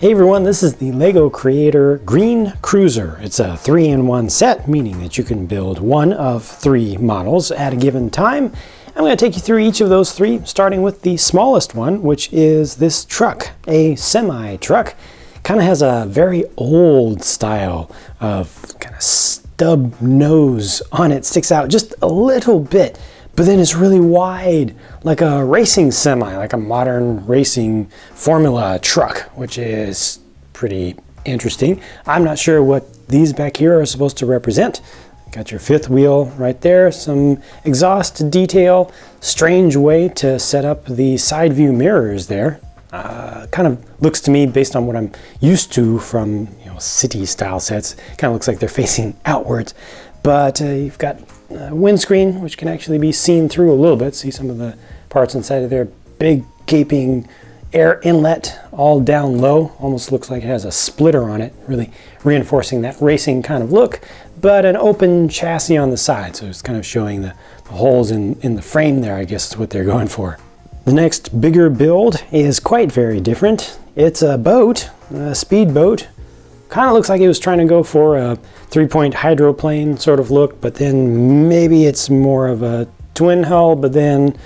Hey everyone, this is the LEGO Creator Green Cruiser. It's a 3-in-1 set, meaning that you can build one of 3 models at a given time. I'm going to take you through each of those 3, starting with the smallest one, which is this truck, a semi-truck. Kind of has a very old style of kind of stub nose on it, sticks out just a little bit, but then it's really wide, like a racing semi, like a modern racing formula truck, which is pretty interesting. I'm not sure what these back here are supposed to represent. Got your 5th wheel right there, some exhaust detail, strange way to set up the side view mirrors there. Kind of looks to me, based on what I'm used to from city style sets, kind of looks like they're facing outwards. But you've got windscreen, which can actually be seen through a little bit. See some of the parts inside of there. Big gaping air inlet all down low. Almost looks like it has a splitter on it, really reinforcing that racing kind of look. But an open chassis on the side, so it's kind of showing the holes in the frame there, I guess is what they're going for. The next bigger build is quite very different. It's a boat, a speedboat. Kind of looks like it was trying to go for a 3-point hydroplane sort of look, but then maybe it's more of a twin hull, but then,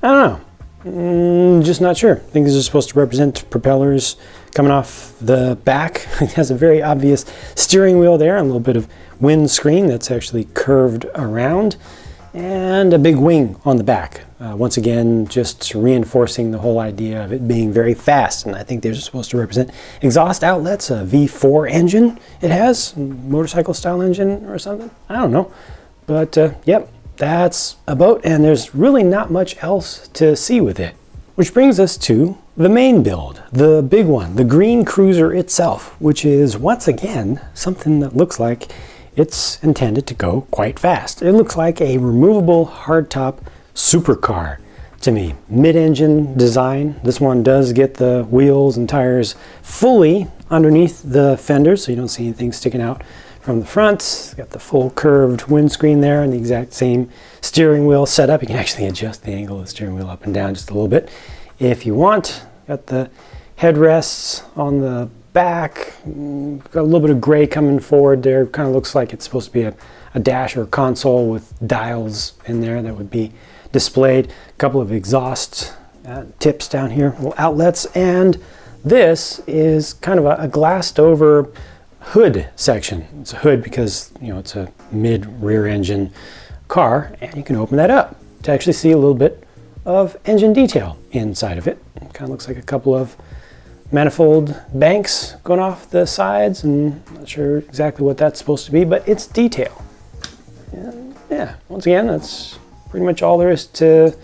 I don't know, just not sure. I think these are supposed to represent propellers coming off the back. It has a very obvious steering wheel there, and a little bit of windscreen that's actually curved around, and a big wing on the back. Once again, just reinforcing the whole idea of it being very fast, and I think they're supposed to represent exhaust outlets, a V4 engine it has, motorcycle style engine or something, I don't know. But yep, that's a boat, and there's really not much else to see with it. Which brings us to the main build, the big one, the Green Cruiser itself, which is once again something that looks like it's intended to go quite fast. It looks like a removable hardtop supercar to me. Mid-engine design. This one does get the wheels and tires fully underneath the fenders, so you don't see anything sticking out from the front. It's got the full curved windscreen there and the exact same steering wheel setup. You can actually adjust the angle of the steering wheel up and down just a little bit if you want. Got the headrests on the back. Got a little bit of gray coming forward there. Kind of looks like it's supposed to be a dash or console with dials in there that would be displayed. A couple of exhaust tips down here, little outlets, and this is kind of a glassed over hood section. It's a hood because it's a mid rear engine car, and you can open that up to actually see a little bit of engine detail inside of it. It kind of looks like a couple of manifold banks going off the sides, and I'm not sure exactly what that's supposed to be, but it's detail. And yeah, once again, that's pretty much all there is to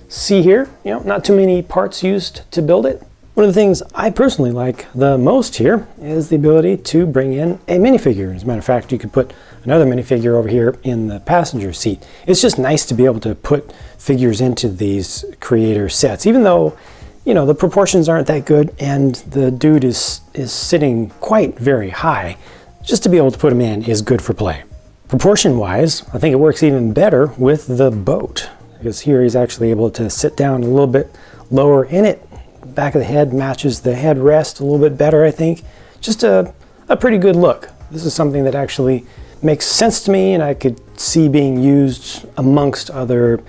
see here. Not too many parts used to build it. One of the things I personally like the most here is the ability to bring in a minifigure. As a matter of fact, you could put another minifigure over here in the passenger seat. It's just nice to be able to put figures into these creator sets, even though the proportions aren't that good and the dude is sitting quite very high. Just to be able to put him in is good for play. Proportion-wise, I think it works even better with the boat, because here he's actually able to sit down a little bit lower in it. The back of the head matches the headrest a little bit better, I think. Just a pretty good look. This is something that actually makes sense to me, and I could see being used amongst other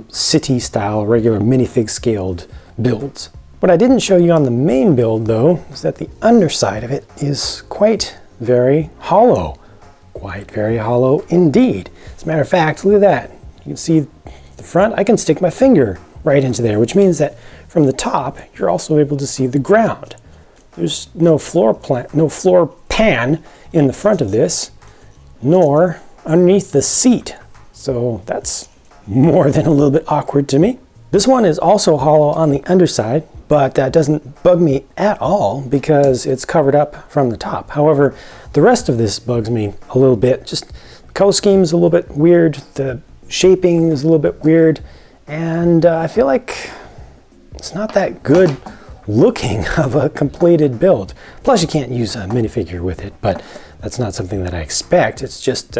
city-style, regular minifig scaled builds. What I didn't show you on the main build, though, is that the underside of it is quite very hollow. Quite very hollow indeed. As a matter of fact, look at that. You can see the front. I can stick my finger right into there, which means that from the top, you're also able to see the ground. There's no floor pan in the front of this, nor underneath the seat. So that's more than a little bit awkward to me. This one is also hollow on the underside, but that doesn't bug me at all because it's covered up from the top. However, the rest of this bugs me a little bit. Just the color scheme is a little bit weird, the shaping is a little bit weird, and I feel like it's not that good looking of a completed build. Plus you can't use a minifigure with it, but that's not something that I expect. It's just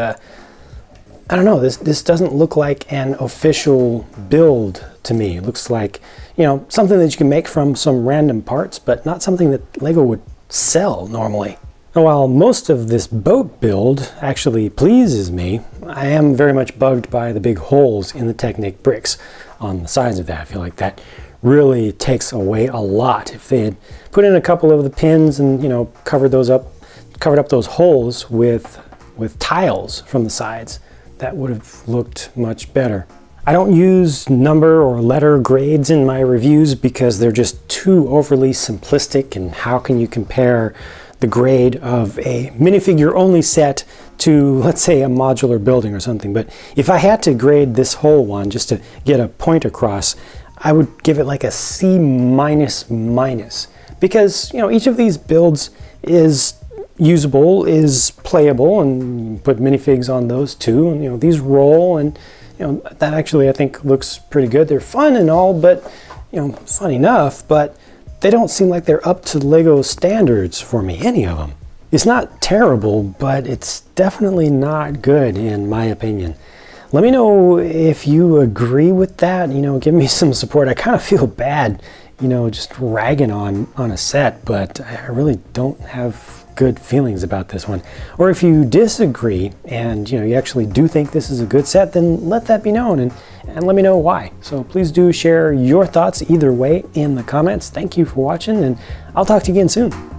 I don't know, this doesn't look like an official build to me. It looks like, something that you can make from some random parts, but not something that LEGO would sell normally. Now, while most of this boat build actually pleases me, I am very much bugged by the big holes in the Technic bricks on the sides of that. I feel like that really takes away a lot. If they had put in a couple of the pins and, you know, covered up those holes with tiles from the sides, that would have looked much better. I don't use number or letter grades in my reviews because they're just too overly simplistic, and how can you compare the grade of a minifigure only set to, let's say, a modular building or something. But if I had to grade this whole one just to get a point across, I would give it like a C minus, because, you know, each of these builds is usable, is playable, and you put minifigs on those too, and, you know, these roll, and, you know, that actually I think looks pretty good. They're fun and all, but, you know, fun enough, but they don't seem like they're up to Lego standards for me, any of them. It's not terrible, but it's definitely not good in my opinion. Let me know if you agree with that. You know, give me some support. I kind of feel bad, you know, just ragging on a set, but I really don't have good feelings about this one. Or if you disagree and, you know, you actually do think this is a good set, then let that be known and let me know why. So please do share your thoughts either way in the comments. Thank you for watching, and I'll talk to you again soon.